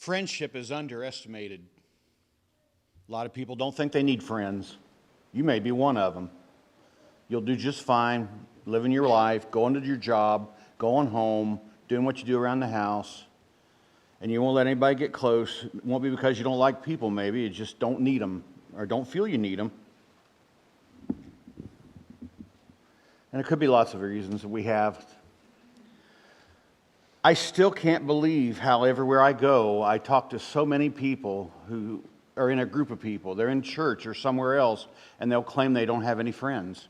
Friendship is underestimated. A lot of people don't think they need friends. You may be one of them. You'll do just fine, living your life, going to your job, going home, doing what you do around the house, and you won't let anybody get close. It won't be because you don't like people, maybe. You just don't need them or don't feel you need them. And it could be lots of reasons that we have. I still can't believe how everywhere I go, I talk to so many people who are in a group of people. They're in church or somewhere else, and they'll claim they don't have any friends.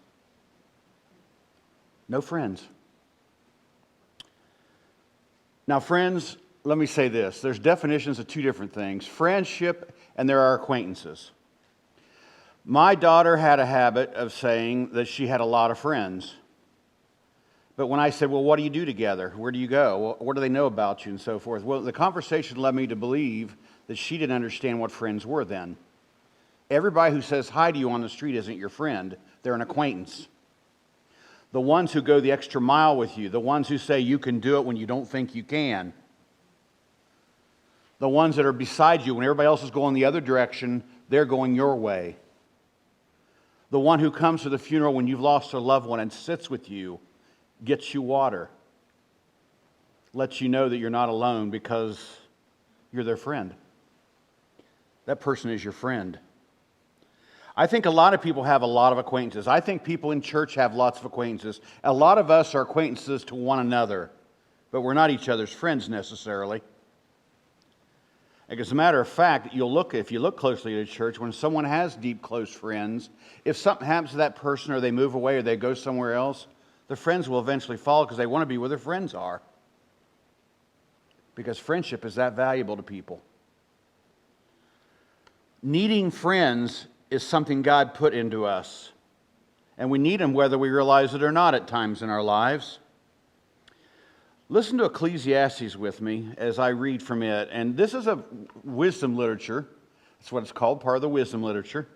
No friends. Now, friends, let me say this. There's definitions of two different things. Friendship and there are acquaintances. My daughter had a habit of saying that she had a lot of friends. But when I said, well, what do you do together? Where do you go? What do they know about you and so forth? Well, the conversation led me to believe that she didn't understand what friends were then. Everybody who says hi to you on the street isn't your friend. They're an acquaintance. The ones who go the extra mile with you, the ones who say you can do it when you don't think you can, the ones that are beside you when everybody else is going the other direction, they're going your way. The one who comes to the funeral when you've lost a loved one and sits with you, gets you water, lets you know that you're not alone because you're their friend. That person is your friend. I think a lot of people have a lot of acquaintances. I think people in church have lots of acquaintances. A lot of us are acquaintances to one another, but we're not each other's friends necessarily. As a matter of fact, if you look closely at a church, when someone has deep, close friends, if something happens to that person or they move away or they go somewhere else, the friends will eventually follow because they want to be where their friends are. Because friendship is that valuable to people. Needing friends is something God put into us. And we need them whether we realize it or not at times in our lives. Listen to Ecclesiastes with me as I read from it. And this is a wisdom literature. That's what it's called, part of the wisdom literature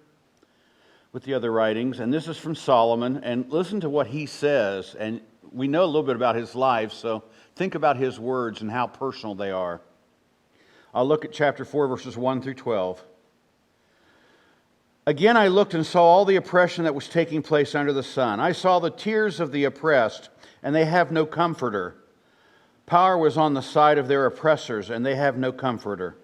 with the other writings. And this is from Solomon. And listen to what he says. And we know a little bit about his life, so think about his words and how personal they are. I'll look at chapter 4, verses 1 through 12. Again, I looked and saw all the oppression that was taking place under the sun. I saw the tears of the oppressed, and they have no comforter. Power was on the side of their oppressors, and they have no comforter.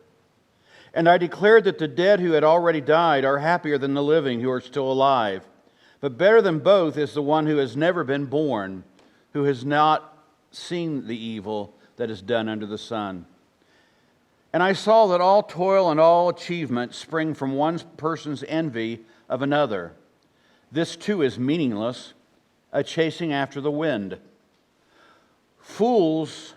And I declared that the dead who had already died are happier than the living who are still alive. But better than both is the one who has never been born, who has not seen the evil that is done under the sun. And I saw that all toil and all achievement spring from one person's envy of another. This too is meaningless, a chasing after the wind. Fools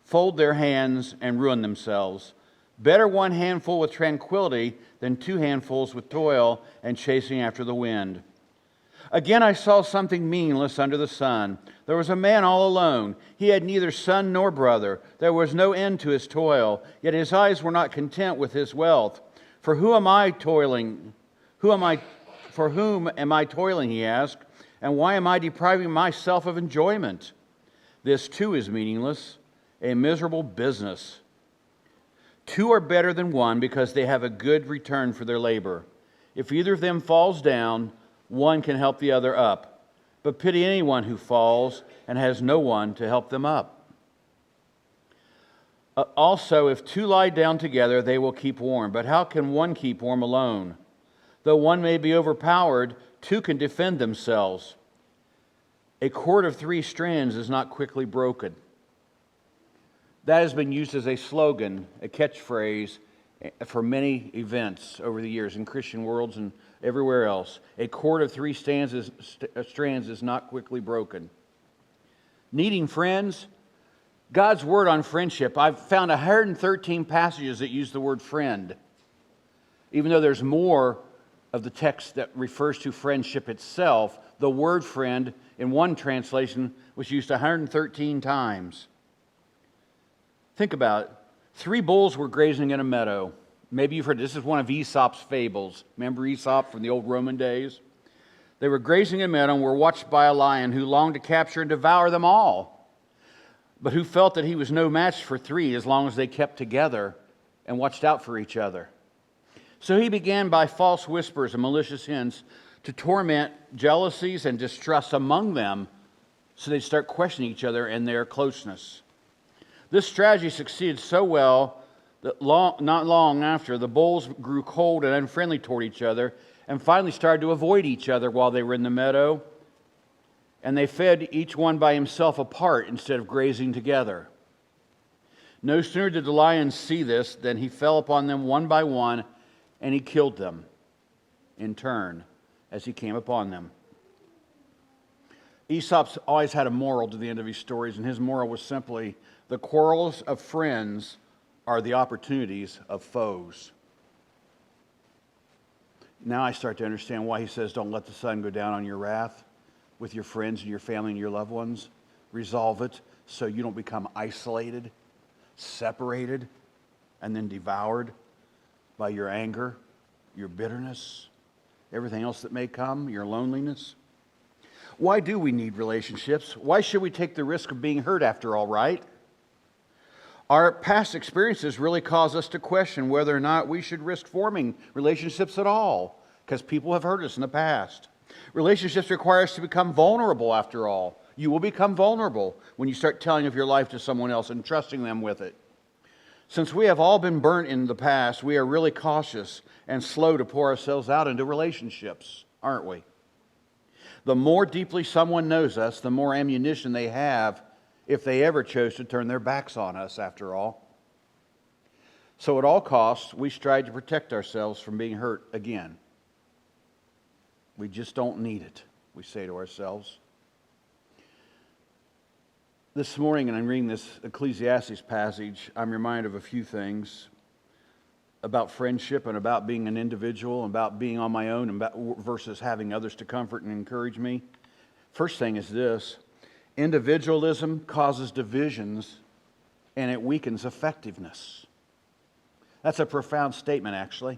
fold their hands and ruin themselves. Better one handful with tranquility than two handfuls with toil and chasing after the wind. Again, I saw something meaningless under the sun. There was a man all alone. He had neither son nor brother. There was no end to his toil, yet his eyes were not content with his wealth. For who am I toiling? For whom am I toiling, he asked, and why am I depriving myself of enjoyment? This too is meaningless, a miserable business. Two are better than one because they have a good return for their labor. If either of them falls down, one can help the other up. But pity anyone who falls and has no one to help them up. Also, if two lie down together, they will keep warm. But how can one keep warm alone? Though one may be overpowered, two can defend themselves. A cord of 3 strands is not quickly broken. That has been used as a slogan, a catchphrase for many events over the years in Christian worlds and everywhere else. A cord of 3 strands is not quickly broken. Needing friends, God's word on friendship. I've found 113 passages that use the word friend, even though there's more of the text that refers to friendship itself. The word friend in one translation was used 113 times. Think about it. 3 bulls were grazing in a meadow. Maybe you've heard this is one of Aesop's fables. Remember Aesop from the old Roman days? They were grazing in a meadow and were watched by a lion who longed to capture and devour them all, but who felt that he was no match for 3 as long as they kept together and watched out for each other. So he began by false whispers and malicious hints to torment jealousies and distrust among them, so they'd start questioning each other and their closeness. This strategy succeeded so well that not long after, the bulls grew cold and unfriendly toward each other and finally started to avoid each other while they were in the meadow, and they fed each one by himself apart instead of grazing together. No sooner did the lion see this than he fell upon them one by one, and he killed them in turn as he came upon them. Aesop's always had a moral to the end of his stories, and his moral was simply, the quarrels of friends are the opportunities of foes. Now I start to understand why he says, don't let the sun go down on your wrath with your friends and your family and your loved ones. Resolve it so you don't become isolated, separated, and then devoured by your anger, your bitterness, everything else that may come, your loneliness. Why do we need relationships? Why should we take the risk of being hurt after all, right? Our past experiences really cause us to question whether or not we should risk forming relationships at all, because people have hurt us in the past. Relationships require us to become vulnerable after all. You will become vulnerable when you start telling of your life to someone else and trusting them with it. Since we have all been burnt in the past, we are really cautious and slow to pour ourselves out into relationships, aren't we? The more deeply someone knows us, the more ammunition they have if they ever chose to turn their backs on us, after all. So at all costs, we strive to protect ourselves from being hurt again. We just don't need it, we say to ourselves. This morning, and I'm reading this Ecclesiastes passage, I'm reminded of a few things about friendship and about being an individual and about being on my own and versus having others to comfort and encourage me. First thing is this: individualism causes divisions and it weakens effectiveness. That's a profound statement, actually.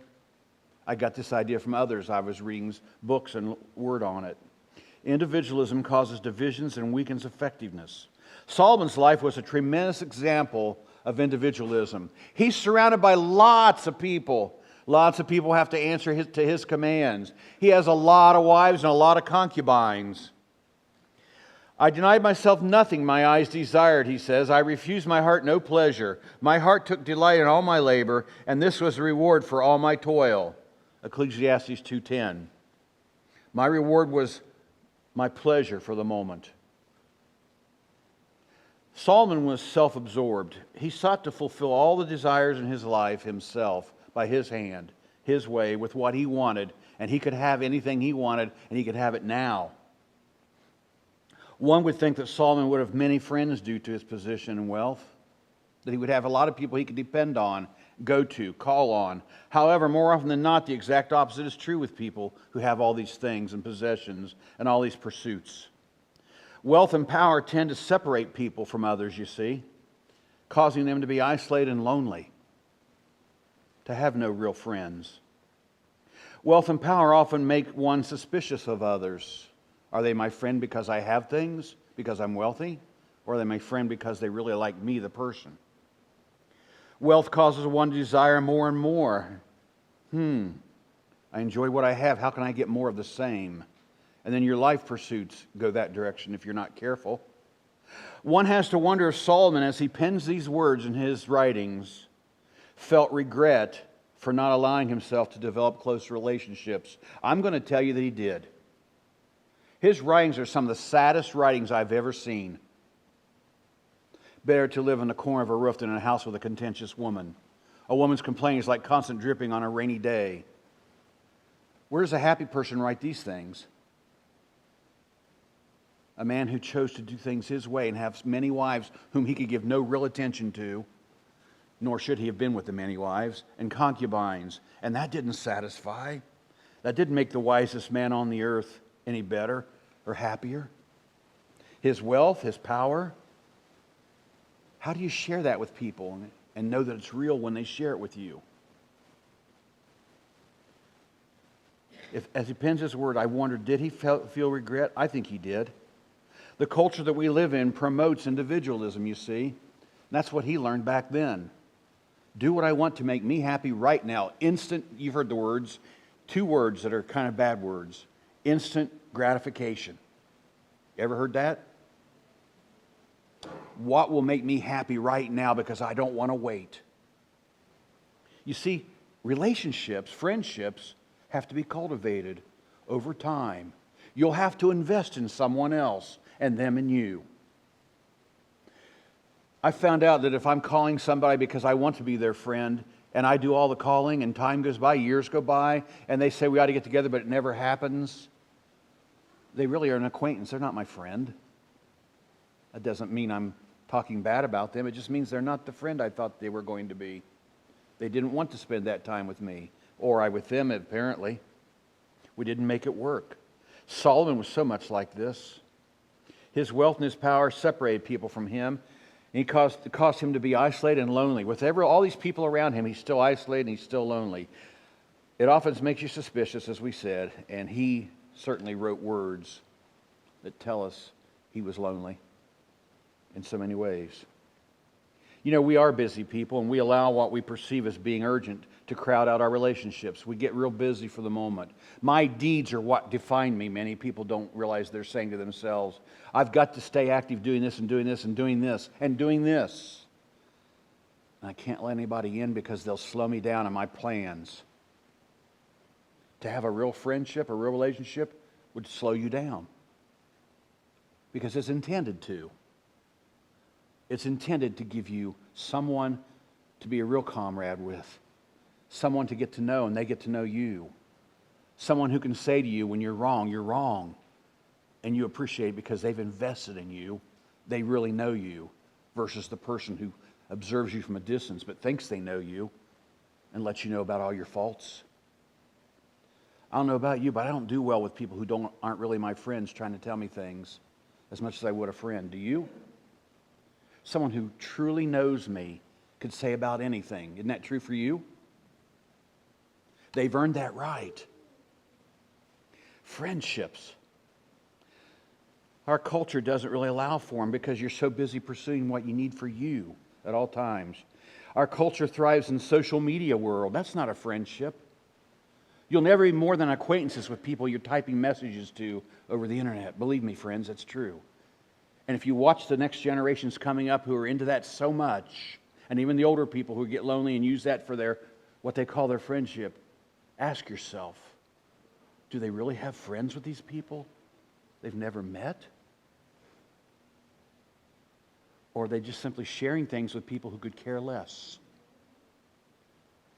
I got this idea from others. I was reading books and word on it. Individualism causes divisions and weakens effectiveness. Solomon's life was a tremendous example of individualism. He's surrounded by lots of people. Lots of people have to answer to his commands. He has a lot of wives and a lot of concubines. I denied myself nothing my eyes desired, he says. I refused my heart no pleasure. My heart took delight in all my labor, and this was the reward for all my toil. Ecclesiastes 2:10. My reward was my pleasure for the moment. Solomon was self-absorbed. He sought to fulfill all the desires in his life himself, by his hand, his way, with what he wanted, and he could have anything he wanted, and he could have it now. One would think that Solomon would have many friends due to his position and wealth, that he would have a lot of people he could depend on, go to, call on. However, more often than not, the exact opposite is true with people who have all these things and possessions and all these pursuits. Wealth and power tend to separate people from others, you see, causing them to be isolated and lonely, to have no real friends. Wealth and power often make one suspicious of others. Are they my friend because I have things, because I'm wealthy? Or are they my friend because they really like me, the person? Wealth causes one to desire more and more. I enjoy what I have. How can I get more of the same? And then your life pursuits go that direction if you're not careful. One has to wonder if Solomon, as he pens these words in his writings, felt regret for not allowing himself to develop close relationships. I'm going to tell you that he did. His writings are some of the saddest writings I've ever seen. Better to live in the corner of a roof than in a house with a contentious woman. A woman's complaint is like constant dripping on a rainy day. Where does a happy person write these things? A man who chose to do things his way and have many wives whom he could give no real attention to, nor should he have been with the many wives, and concubines. And that didn't satisfy. That didn't make the wisest man on the earth any better or happier. His wealth, his power. How do you share that with people and know that it's real when they share it with you? As he pens his word, I wonder, did he feel regret? I think he did. The culture that we live in promotes individualism, you see. And that's what he learned back then. Do what I want to make me happy right now. Instant, you've heard the words, two words that are kind of bad words. Instant gratification. You ever heard that? What will make me happy right now because I don't want to wait? You see, relationships, friendships, have to be cultivated over time. You'll have to invest in someone else and them in you. I found out that if I'm calling somebody because I want to be their friend, and I do all the calling, and time goes by, years go by, and they say we ought to get together, but it never happens, they really are an acquaintance. They're not my friend. That doesn't mean I'm talking bad about them. It just means they're not the friend I thought they were going to be. They didn't want to spend that time with me, or I with them, apparently. We didn't make it work. Solomon was so much like this. His wealth and his power separated people from him, and it caused him to be isolated and lonely. With all these people around him, he's still isolated and he's still lonely. It often makes you suspicious, as we said, and he certainly wrote words that tell us he was lonely in so many ways. You know, we are busy people, and we allow what we perceive as being urgent to crowd out our relationships. We get real busy for the moment. My deeds are what define me. Many people don't realize they're saying to themselves, I've got to stay active doing this and doing this and doing this and doing this. And I can't let anybody in because they'll slow me down in my plans. To have a real friendship, a real relationship, would slow you down. Because it's intended to. It's intended to give you someone to be a real comrade with. Someone to get to know and they get to know you. Someone who can say to you when you're wrong. And you appreciate it because they've invested in you. They really know you. Versus the person who observes you from a distance but thinks they know you and lets you know about all your faults. I don't know about you, but I don't do well with people who aren't really my friends trying to tell me things as much as I would a friend. Do you? Someone who truly knows me could say about anything. Isn't that true for you? They've earned that right. Friendships. Our culture doesn't really allow for them because you're so busy pursuing what you need for you at all times. Our culture thrives in the social media world. That's not a friendship. You'll never be more than acquaintances with people you're typing messages to over the internet. Believe me, friends, that's true. And if you watch the next generations coming up who are into that so much, and even the older people who get lonely and use that for what they call their friendship, ask yourself, do they really have friends with these people they've never met? Or are they just simply sharing things with people who could care less?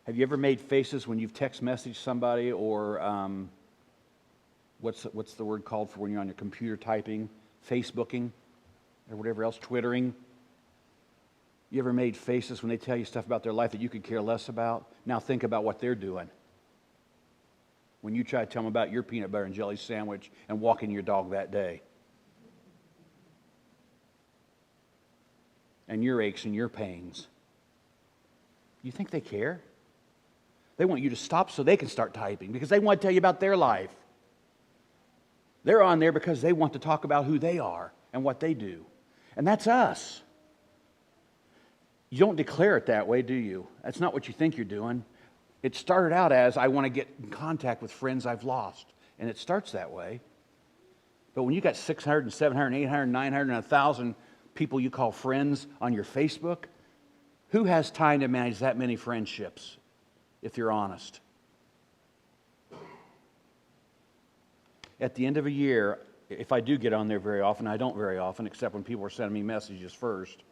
Have you ever made faces when you've text messaged somebody or what's the word called for when you're on your computer typing? Facebooking or whatever else, Twittering? You ever made faces when they tell you stuff about their life that you could care less about? Now think about what they're doing. When you try to tell them about your peanut butter and jelly sandwich and walking your dog that day. And your aches and your pains. You think they care? They want you to stop so they can start typing because they want to tell you about their life. They're on there because they want to talk about who they are and what they do. And that's us. You don't declare it that way, do you? That's not what you think you're doing. It started out as, I want to get in contact with friends I've lost. And it starts that way. But when you got 600 and 700 and 800 and 900 and 1,000 people you call friends on your Facebook, who has time to manage that many friendships, if you're honest? At the end of a year, if I do get on there very often, I don't very often, except when people are sending me messages first,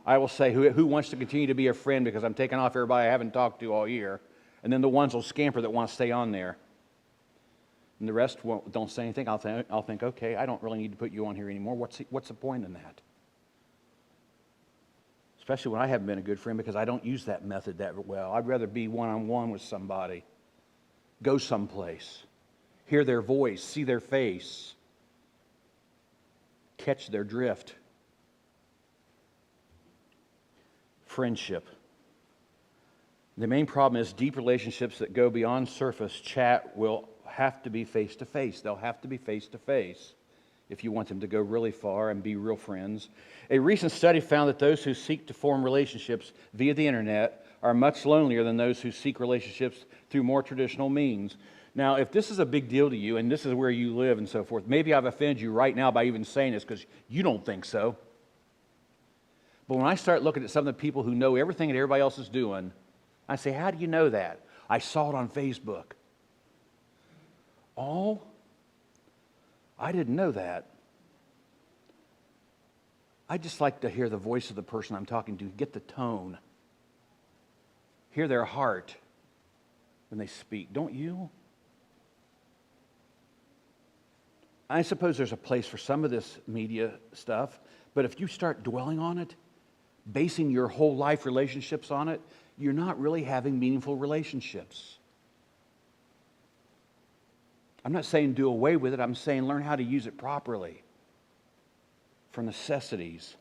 I will say, who wants to continue to be a friend because I'm taking off everybody I haven't talked to all year, and then the ones will scamper that want to stay on there. And the rest don't say anything. I'll think, okay, I don't really need to put you on here anymore. What's the point in that? Especially when I haven't been a good friend because I don't use that method that well. I'd rather be one-on-one with somebody. Go someplace. Hear their voice. See their face. Catch their drift. Friendship. The main problem is deep relationships that go beyond surface chat will have to be face-to-face. They'll have to be face-to-face if you want them to go really far and be real friends. A recent study found that those who seek to form relationships via the internet are much lonelier than those who seek relationships through more traditional means. Now, if this is a big deal to you, and this is where you live and so forth, maybe I've offended you right now by even saying this because you don't think so. But when I start looking at some of the people who know everything that everybody else is doing, I say, how do you know that? I saw it on Facebook. Oh, I didn't know that. I just like to hear the voice of the person I'm talking to, get the tone, hear their heart when they speak. Don't you? I suppose there's a place for some of this media stuff, but if you start dwelling on it, basing your whole life relationships on it, you're not really having meaningful relationships. I'm not saying do away with it. I'm saying learn how to use it properly for necessities.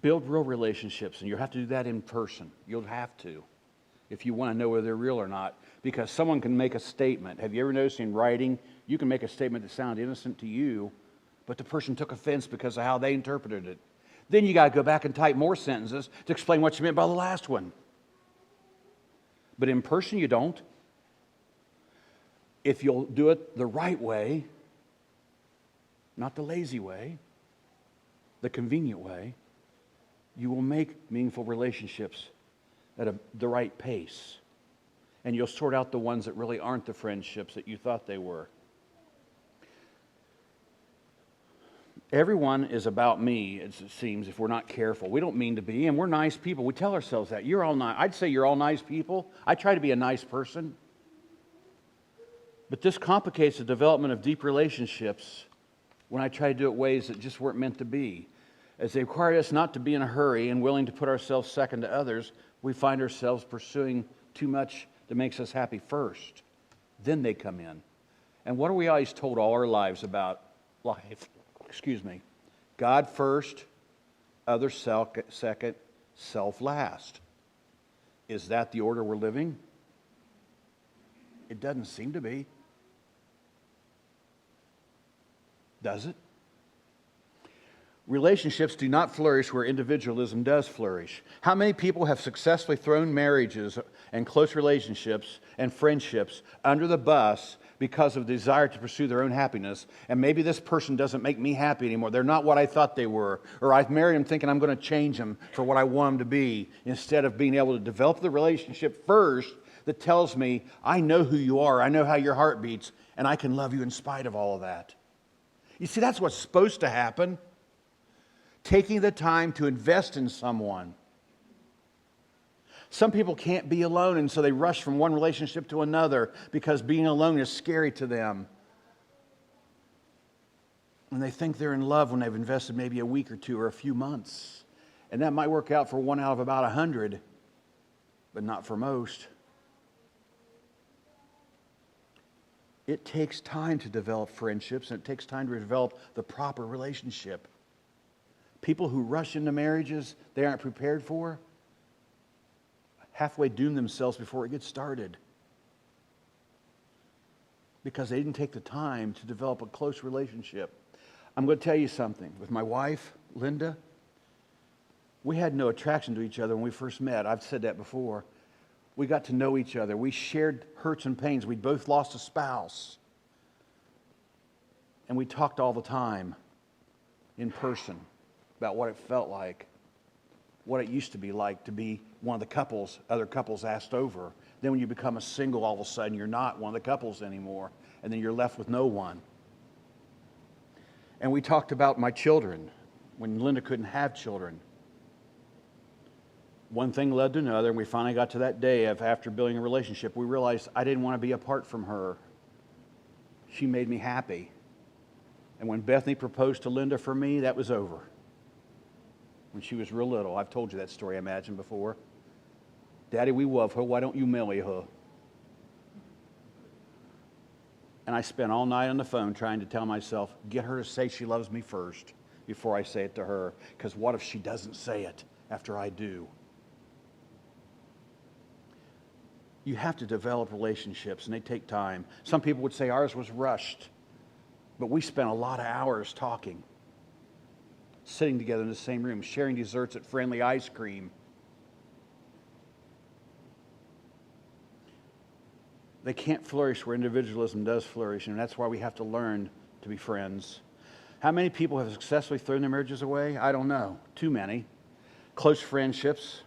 Build real relationships, and you'll have to do that in person. You'll have to, if you want to know whether they're real or not, because someone can make a statement. Have you ever noticed in writing, you can make a statement that sounds innocent to you, but the person took offense because of how they interpreted it. Then you got to go back and type more sentences to explain what you meant by the last one. But in person, you don't. If you'll do it the right way, not the lazy way, the convenient way, you will make meaningful relationships at the right pace. And you'll sort out the ones that really aren't the friendships that you thought they were. Everyone is about me, it seems, if we're not careful. We don't mean to be, and we're nice people. We tell ourselves that. You're all nice. I'd say you're all nice people. I try to be a nice person. But this complicates the development of deep relationships when I try to do it ways that just weren't meant to be. As they require us not to be in a hurry and willing to put ourselves second to others, we find ourselves pursuing too much that makes us happy first. Then they come in. And what are we always told all our lives about life? God first, others second, self last. Is that the order we're living? It doesn't seem to be. Does it? Relationships do not flourish where individualism does flourish. How many people have successfully thrown marriages and close relationships and friendships under the bus because of the desire to pursue their own happiness? And maybe this person doesn't make me happy anymore. They're not what I thought they were. Or I've married them thinking I'm going to change them for what I want them to be, instead of being able to develop the relationship first that tells me, I know who you are, I know how your heart beats, and I can love you in spite of all of that. You see, that's what's supposed to happen. Taking the time to invest in someone. Some people can't be alone, and so they rush from one relationship to another because being alone is scary to them. And they think they're in love when they've invested maybe a week or two or a few months. And that might work out for 1 out of about 100, but not for most. It takes time to develop friendships, and it takes time to develop the proper relationship. People who rush into marriages they aren't prepared for halfway doom themselves before it gets started, because they didn't take the time to develop a close relationship. I'm going to tell you something. With my wife, Linda, we had no attraction to each other when we first met. I've said that before. We got to know each other. We shared hurts and pains. We both lost a spouse. And we talked all the time in person about what it felt like, what it used to be like to be one of the couples other couples asked over. Then when you become a single, all of a sudden you're not one of the couples anymore, and then you're left with no one. And we talked about my children when Linda couldn't have children. One thing led to another, and we finally got to that day of, after building a relationship, we realized I didn't want to be apart from her. She made me happy. And when Bethany proposed to Linda for me, that was over. When she was real little. I've told you that story, I imagine, before. Daddy, we love her. Why don't you marry her? And I spent all night on the phone trying to tell myself, get her to say she loves me first before I say it to her. Because what if she doesn't say it after I do? You have to develop relationships, and they take time. Some people would say ours was rushed, but we spent a lot of hours talking, sitting together in the same room, sharing desserts at Friendly Ice Cream. They can't flourish where individualism does flourish, and that's why we have to learn to be friends. How many people have successfully thrown their marriages away? I don't know. Too many. Close friendships,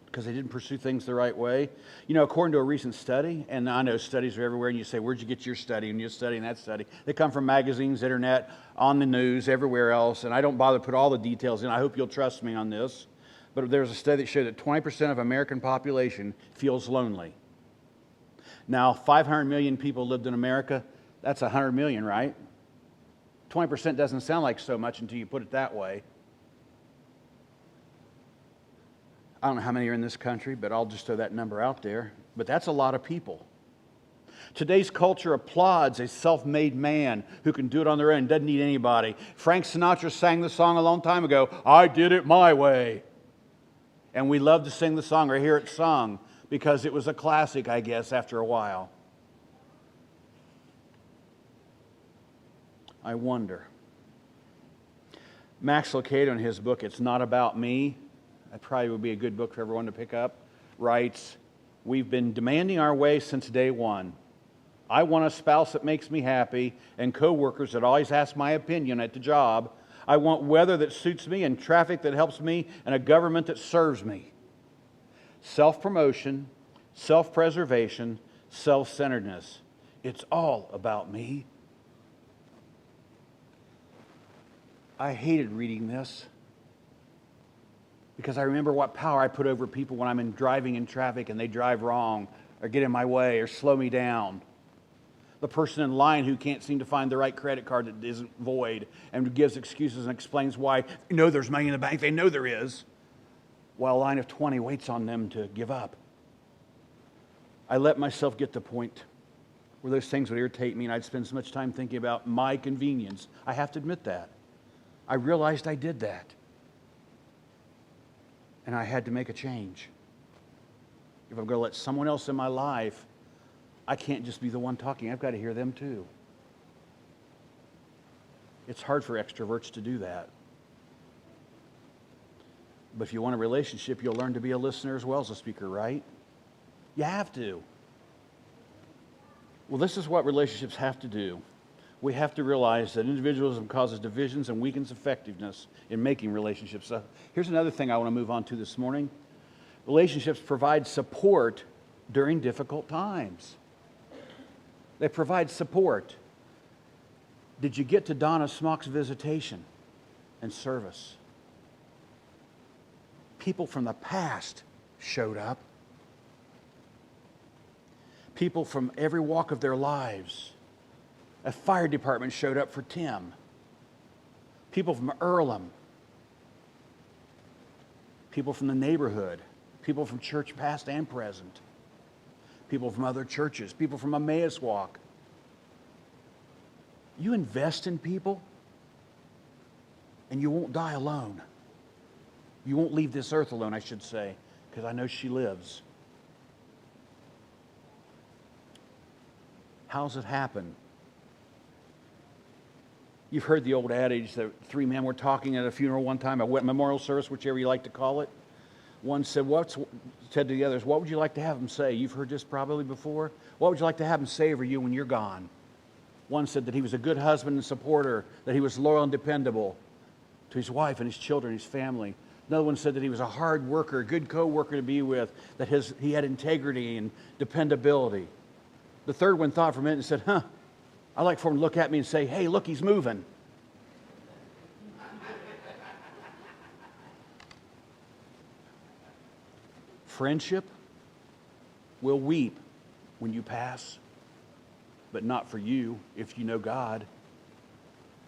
because they didn't pursue things the right way. You know, according to a recent study, and I know studies are everywhere, and you say, where'd you get your study? And you're studying that study. They come from magazines, internet, on the news, everywhere else, and I don't bother to put all the details in. I hope you'll trust me on this. But there's a study that showed that 20% of American population feels lonely. Now, 500 million people lived in America. That's 100 million, right? 20% doesn't sound like so much until you put it that way. I don't know how many are in this country, but I'll just throw that number out there. But that's a lot of people. Today's culture applauds a self-made man who can do it on their own, doesn't need anybody. Frank Sinatra sang the song a long time ago, I did it my way. And we love to sing the song or hear it sung because it was a classic, I guess, after a while. I wonder. Max Lucado, in his book, It's Not About Me, that probably would be a good book for everyone to pick up, writes, we've been demanding our way since day one. I want a spouse that makes me happy and coworkers that always ask my opinion at the job. I want weather that suits me and traffic that helps me and a government that serves me. Self-promotion, self-preservation, self-centeredness. It's all about me. I hated reading this because I remember what power I put over people when I'm driving in traffic and they drive wrong or get in my way or slow me down. The person in line who can't seem to find the right credit card that isn't void and gives excuses and explains why. You know there's money in the bank. They know there is. While a line of 20 waits on them to give up. I let myself get to the point where those things would irritate me and I'd spend so much time thinking about my convenience. I have to admit that. I realized I did that. And I had to make a change. If I'm going to let someone else in my life, I can't just be the one talking. I've got to hear them too. It's hard for extroverts to do that. But if you want a relationship, you'll learn to be a listener as well as a speaker, right? You have to. Well, this is what relationships have to do. We have to realize that individualism causes divisions and weakens effectiveness in making relationships. Here's another thing I want to move on to this morning. Relationships provide support during difficult times. They provide support. Did you get to Donna Smock's visitation and service? People from the past showed up. People from every walk of their lives. A fire department showed up for Tim. People from Earlham. People from the neighborhood. People from church past and present. People from other churches. People from Emmaus Walk. You invest in people and you won't die alone. You won't leave this earth alone, I should say, because I know she lives. How's it happen? You've heard the old adage that three men were talking at a funeral one time, a memorial service, whichever you like to call it. One said to the others, what would you like to have them say? You've heard this probably before. What would you like to have them say over you when you're gone? One said that he was a good husband and supporter, that he was loyal and dependable to his wife and his children, his family. Another one said that he was a hard worker, a good co-worker to be with, that he had integrity and dependability. The third one thought for a minute and said, I'd like for him to look at me and say, hey, look, he's moving. Friendship will weep when you pass, but not for you if you know God.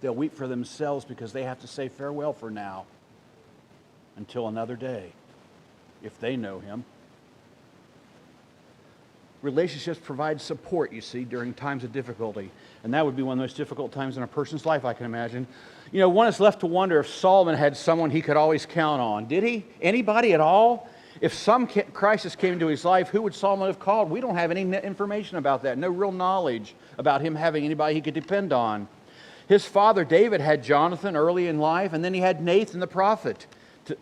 They'll weep for themselves because they have to say farewell for now until another day, if they know Him. Relationships provide support, you see, during times of difficulty. And that would be one of the most difficult times in a person's life, I can imagine. One is left to wonder if Solomon had someone he could always count on. Did he? Anybody at all? If some crisis came into his life, who would Solomon have called? We don't have any information about that. No real knowledge about him having anybody he could depend on. His father David had Jonathan early in life, and then he had Nathan the prophet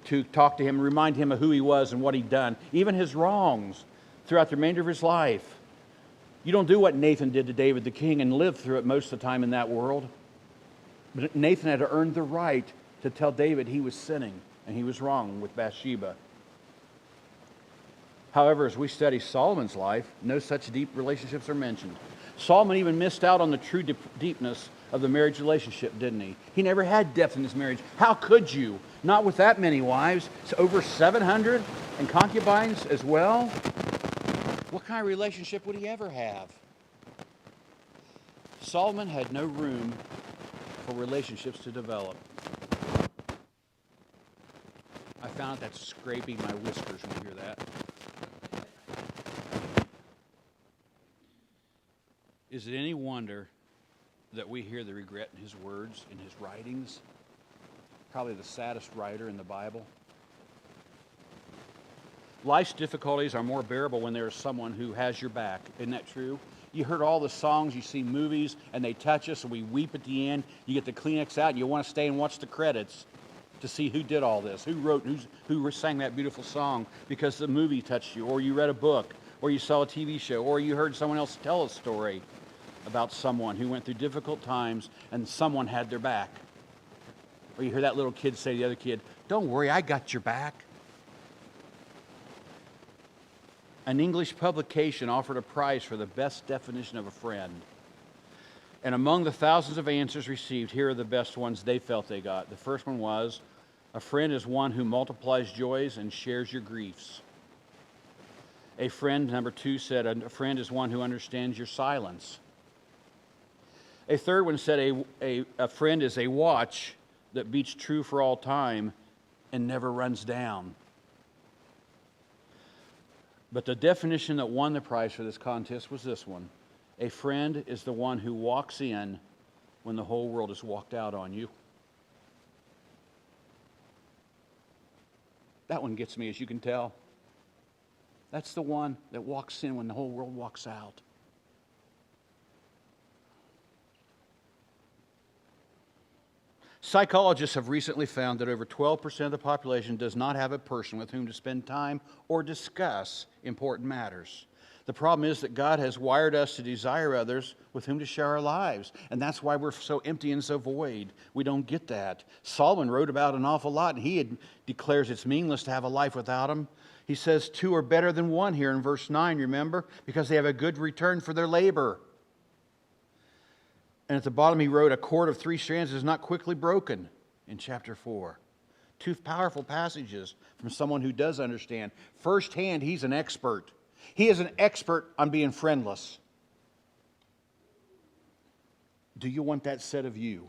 to talk to him and remind him of who he was and what he'd done, even his wrongs throughout the remainder of his life. You don't do what Nathan did to David the king and live through it most of the time in that world. But Nathan had earned the right to tell David he was sinning and he was wrong with Bathsheba. However, as we study Solomon's life, no such deep relationships are mentioned. Solomon even missed out on the true deepness of the marriage relationship, didn't he? He never had depth in his marriage. How could you? Not with that many wives. It's over 700 and concubines as well. What kind of relationship would he ever have? Solomon had no room for relationships to develop. I found that scraping my whiskers when you hear that. Is it any wonder that we hear the regret in his words, in his writings? Probably the saddest writer in the Bible. Life's difficulties are more bearable when there is someone who has your back. Isn't that true? You heard all the songs, you see movies, and they touch us, and we weep at the end. You get the Kleenex out, and you want to stay and watch the credits to see who did all this, who wrote, who sang that beautiful song because the movie touched you, or you read a book, or you saw a TV show, or you heard someone else tell a story about someone who went through difficult times and someone had their back. Or you hear that little kid say to the other kid, "Don't worry, I got your back." An English publication offered a prize for the best definition of a friend. And among the thousands of answers received, here are the best ones they felt they got. The first one was, a friend is one who multiplies joys and shares your griefs. A friend, number two, said, a friend is one who understands your silence. A third one said, a friend is a watch that beats true for all time and never runs down. But the definition that won the prize for this contest was this one. A friend is the one who walks in when the whole world has walked out on you. That one gets me, as you can tell. That's the one that walks in when the whole world walks out. Psychologists have recently found that over 12% of the population does not have a person with whom to spend time or discuss important matters. The problem is that God has wired us to desire others with whom to share our lives. And that's why we're so empty and so void. We don't get that. Solomon wrote about an awful lot, and he declares it's meaningless to have a life without him. He says two are better than one here in verse 9, remember? Because they have a good return for their labor. And at the bottom he wrote, a cord of three strands is not quickly broken in chapter 4. Two powerful passages from someone who does understand. Firsthand, he's an expert. He is an expert on being friendless. Do you want that said of you?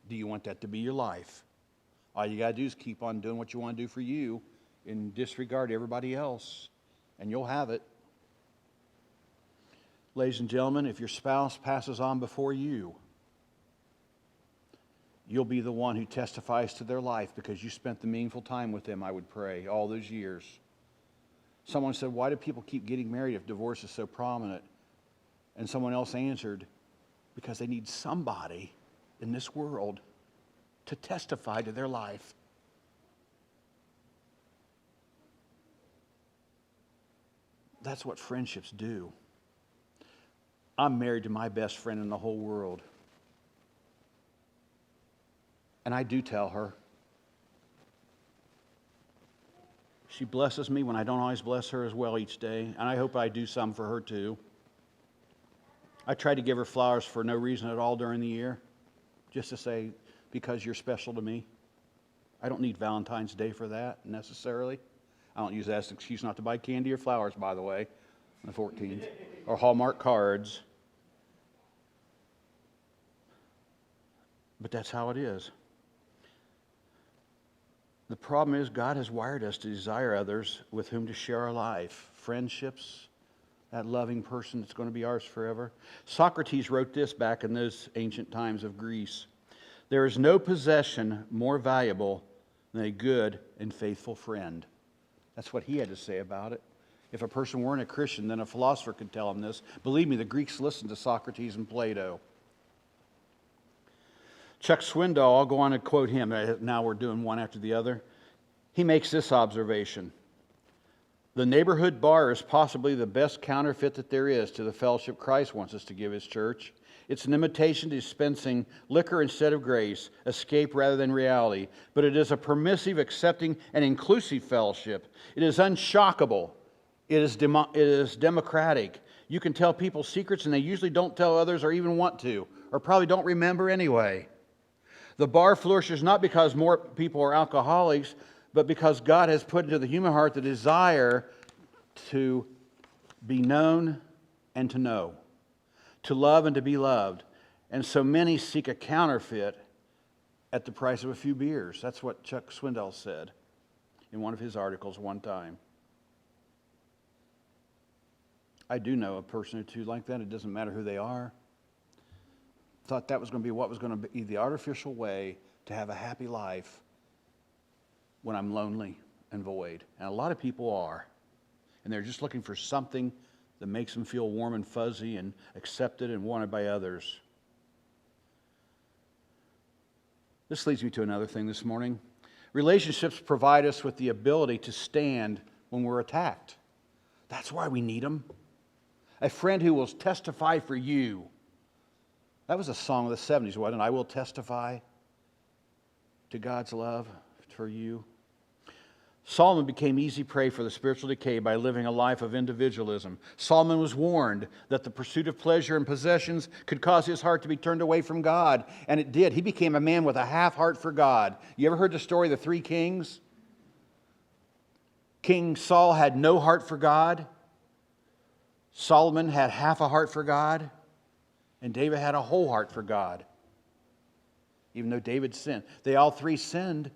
Do you want that to be your life? All you got to do is keep on doing what you want to do for you and disregard everybody else, and you'll have it. Ladies and gentlemen, if your spouse passes on before you, you'll be the one who testifies to their life because you spent the meaningful time with them, I would pray, all those years. Someone said, why do people keep getting married if divorce is so prominent? And someone else answered, because they need somebody in this world to testify to their life. That's what friendships do. I'm married to my best friend in the whole world. And I do tell her. She blesses me when I don't always bless her as well each day. And I hope I do some for her too. I try to give her flowers for no reason at all during the year. Just to say, because you're special to me. I don't need Valentine's Day for that necessarily. I don't use that as an excuse not to buy candy or flowers, by the way, on the 14th. Or Hallmark cards. But that's how it is. The problem is God has wired us to desire others with whom to share our life. Friendships, that loving person that's going to be ours forever. Socrates wrote this back in those ancient times of Greece. There is no possession more valuable than a good and faithful friend. That's what he had to say about it. If a person weren't a Christian, then a philosopher could tell him this. Believe me, the Greeks listened to Socrates and Plato. Chuck Swindoll, I'll go on and quote him. Now we're doing one after the other. He makes this observation. The neighborhood bar is possibly the best counterfeit that there is to the fellowship Christ wants us to give His church. It's an imitation dispensing liquor instead of grace, escape rather than reality. But it is a permissive, accepting, and inclusive fellowship. It is unshockable. It is democratic. You can tell people secrets and they usually don't tell others or even want to, or probably don't remember anyway. The bar flourishes not because more people are alcoholics, but because God has put into the human heart the desire to be known and to know, to love and to be loved. And so many seek a counterfeit at the price of a few beers. That's what Chuck Swindoll said in one of his articles one time. I do know a person or two like that. It doesn't matter who they are. Thought that was going to be what was going to be the artificial way to have a happy life when I'm lonely and void. And a lot of people are. And they're just looking for something that makes them feel warm and fuzzy and accepted and wanted by others. This leads me to another thing this morning. Relationships provide us with the ability to stand when we're attacked. That's why we need them. A friend who will testify for you. That was a song of the 70s, wasn't it? I will testify to God's love for you. Solomon became easy prey for the spiritual decay by living a life of individualism. Solomon was warned that the pursuit of pleasure and possessions could cause his heart to be turned away from God, and it did. He became a man with a half heart for God. You ever heard the story of the three kings? King Saul had no heart for God. Solomon had half a heart for God. And David had a whole heart for God. Even though David sinned. They all three sinned.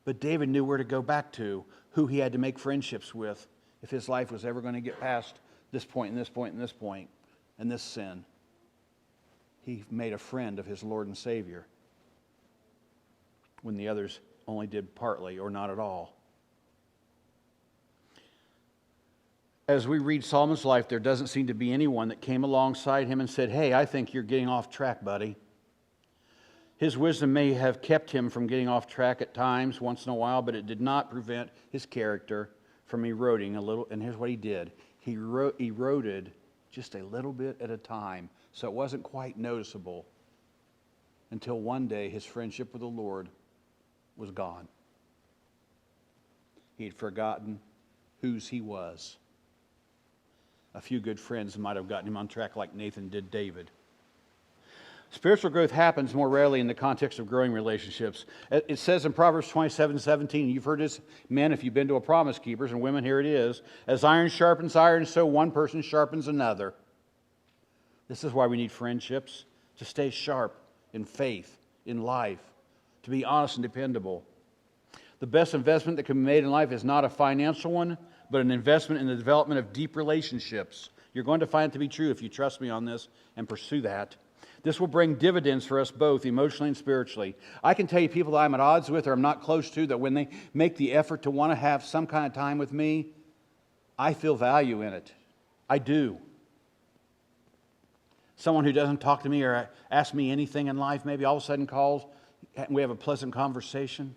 But David knew where to go back to, who he had to make friendships with if his life was ever going to get past this point and this point and this point and this sin. He made a friend of his Lord and Savior when the others only did partly or not at all. As we read Solomon's life, there doesn't seem to be anyone that came alongside him and said, "Hey, I think you're getting off track, buddy." His wisdom may have kept him from getting off track at times, once in a while, but it did not prevent his character from eroding a little. And here's what he did. He eroded just a little bit at a time, so it wasn't quite noticeable until one day his friendship with the Lord was gone. He had forgotten whose he was. A few good friends might have gotten him on track like Nathan did David. Spiritual growth happens more rarely in the context of growing relationships. It says in Proverbs 27:17, you've heard this, men, if you've been to a Promise Keepers, and women, here it is, as iron sharpens iron, so one person sharpens another. This is why we need friendships, to stay sharp in faith, in life, to be honest and dependable. The best investment that can be made in life is not a financial one, but an investment in the development of deep relationships. You're going to find it to be true if you trust me on this and pursue that. This will bring dividends for us both, emotionally and spiritually. I can tell you people that I'm at odds with or I'm not close to, that when they make the effort to want to have some kind of time with me, I feel value in it. I do. Someone who doesn't talk to me or ask me anything in life, maybe all of a sudden calls and we have a pleasant conversation.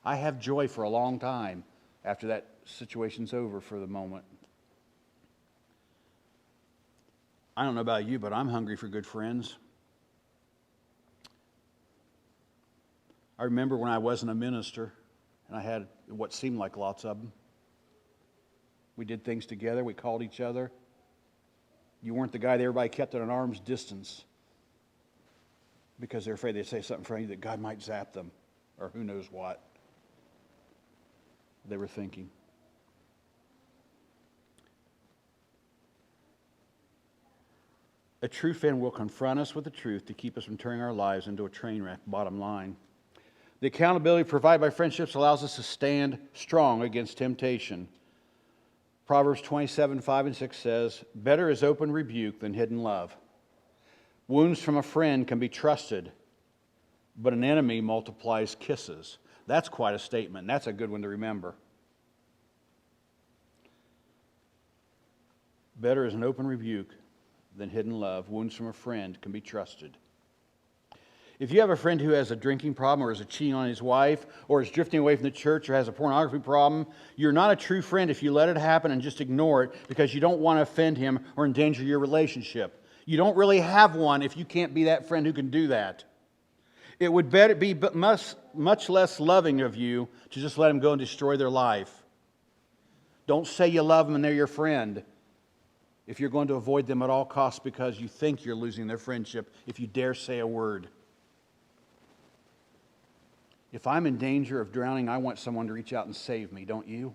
I have joy for a long time after that situation's over for the moment. I don't know about you, but I'm hungry for good friends. I remember when I wasn't a minister, and I had what seemed like lots of them. We did things together. We called each other. You weren't the guy that everybody kept at an arm's distance because they're afraid they'd say something for you that God might zap them, or who knows what they were thinking. A true friend will confront us with the truth to keep us from turning our lives into a train wreck, bottom line. The accountability provided by friendships allows us to stand strong against temptation. Proverbs 27:5-6 says, "Better is open rebuke than hidden love. Wounds from a friend can be trusted, but an enemy multiplies kisses." That's quite a statement. That's a good one to remember. Better is an open rebuke than hidden love. Wounds from a friend can be trusted. If you have a friend who has a drinking problem or is cheating on his wife or is drifting away from the church or has a pornography problem, you're not a true friend if you let it happen and just ignore it because you don't want to offend him or endanger your relationship. You don't really have one if you can't be that friend who can do that. It would better be much less loving of you to just let them go and destroy their life. Don't say you love them and they're your friend if you're going to avoid them at all costs because you think you're losing their friendship if you dare say a word. If I'm in danger of drowning, I want someone to reach out and save me, don't you?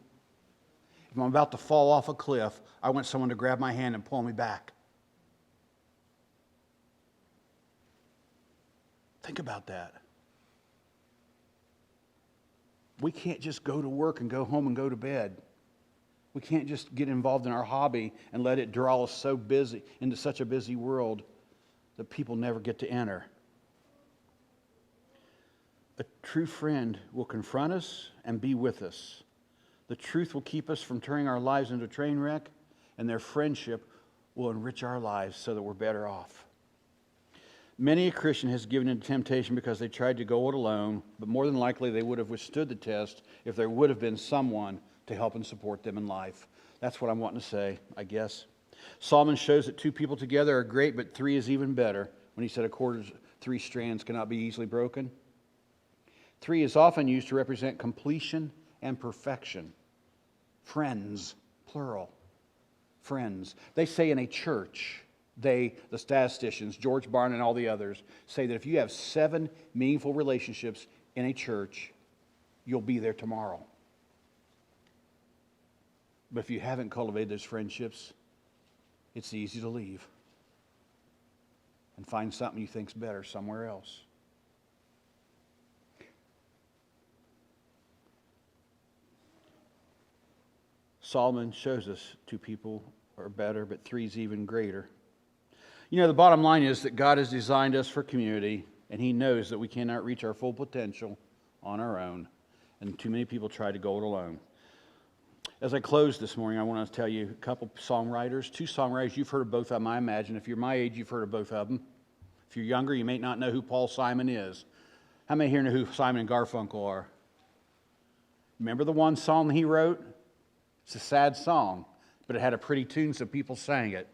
If I'm about to fall off a cliff, I want someone to grab my hand and pull me back. Think about that. We can't just go to work and go home and go to bed. We can't just get involved in our hobby and let it draw us so busy into such a busy world that people never get to enter. A true friend will confront us and be with us. The truth will keep us from turning our lives into a train wreck, and their friendship will enrich our lives so that we're better off. Many a Christian has given in to temptation because they tried to go it alone, but more than likely they would have withstood the test if there would have been someone to help and support them in life. That's what I'm wanting to say, I guess. Solomon shows that two people together are great, but three is even better when he said a cord of three strands cannot be easily broken. Three is often used to represent completion and perfection. Friends, plural. Friends. They say in a church, the statisticians, George Barna and all the others, say that if you have 7 meaningful relationships in a church, you'll be there tomorrow. But if you haven't cultivated those friendships, it's easy to leave and find something you think's better somewhere else. Solomon shows us 2 people are better, but 3 is even greater. You know, the bottom line is that God has designed us for community, and He knows that we cannot reach our full potential on our own, and too many people try to go it alone. As I close this morning, I want to tell you a couple songwriters, 2 songwriters. You've heard of both of them, I imagine. If you're my age, you've heard of both of them. If you're younger, you may not know who Paul Simon is. How many here know who Simon and Garfunkel are? Remember the one song he wrote? It's a sad song, but it had a pretty tune, so people sang it.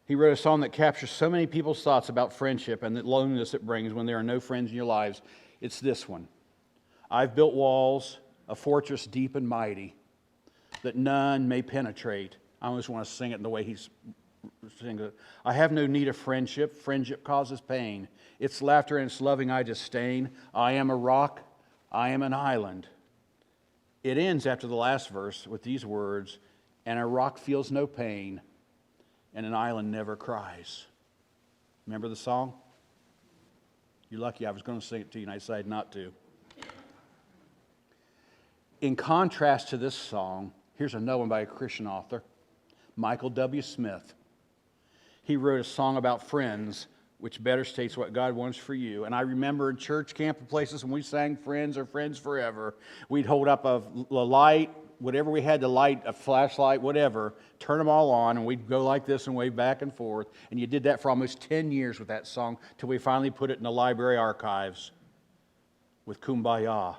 He wrote a song that captures so many people's thoughts about friendship and the loneliness it brings when there are no friends in your lives. It's this one. I've built walls, a fortress deep and mighty, that none may penetrate. I almost want to sing it in the way he's singing it. I have no need of friendship. Friendship causes pain. Its laughter and its loving I disdain. I am a rock. I am an island. It ends after the last verse with these words, and a rock feels no pain, and an island never cries. Remember the song? You're lucky I was going to sing it to you, and I decided not to. In contrast to this song, here's another one by a Christian author, Michael W. Smith. He wrote a song about friends, which better states what God wants for you. And I remember in church camp and places when we sang Friends or Friends Forever, we'd hold up a light, whatever we had to light, a flashlight, whatever, turn them all on, and we'd go like this and wave back and forth. And you did that for almost 10 years with that song till we finally put it in the library archives with Kumbaya.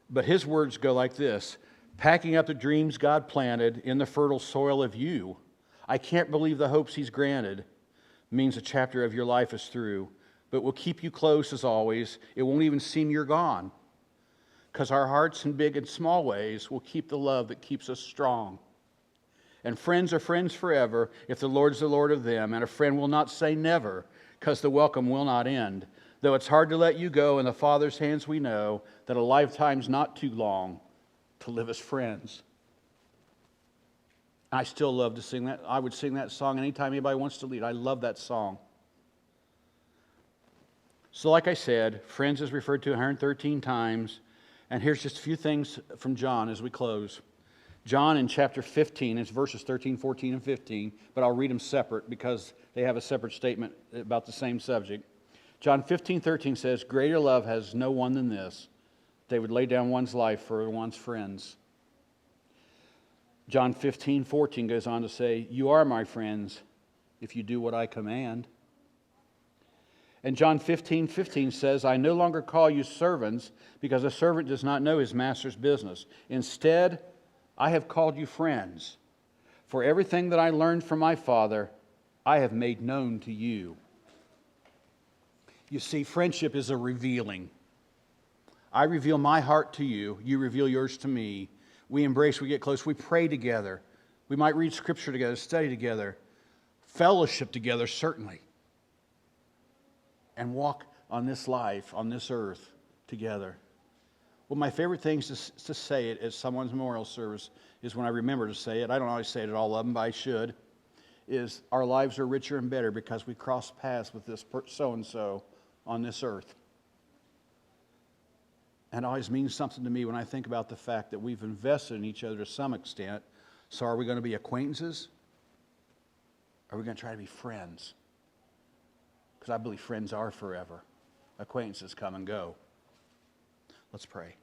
But his words go like this: packing up the dreams God planted in the fertile soil of you. I can't believe the hopes He's granted means a chapter of your life is through, but will keep you close as always. It won't even seem you're gone, because our hearts in big and small ways will keep the love that keeps us strong. And friends are friends forever if the Lord's the Lord of them, and a friend will not say never, because the welcome will not end. Though it's hard to let you go, in the Father's hands we know that a lifetime's not too long to live as friends. I still love to sing that. I would sing that song anytime anybody wants to lead. I love that song. So like I said, friends is referred to 113 times. And here's just a few things from John as we close. John in chapter 15, it's verses 13, 14, and 15, but I'll read them separate because they have a separate statement about the same subject. John 15:13 says, greater love has no one than this, they would lay down one's life for one's friends. John 15:14 goes on to say, "You are my friends if you do what I command." And John 15:15 says, "I no longer call you servants, because a servant does not know his master's business. Instead, I have called you friends. For everything that I learned from my Father, I have made known to you." You see, friendship is a revealing. I reveal my heart to you. You reveal yours to me. We embrace, we get close, we pray together. We might read Scripture together, study together, fellowship together, certainly, and walk on this life, on this earth, together. Well, my favorite things to say it at someone's memorial service is when I remember to say it. I don't always say it at all of them, but I should. Is our lives are richer and better because we cross paths with this so-and-so on this earth. And it always means something to me when I think about the fact that we've invested in each other to some extent. So are we going to be acquaintances? Or are we going to try to be friends? Because I believe friends are forever. Acquaintances come and go. Let's pray.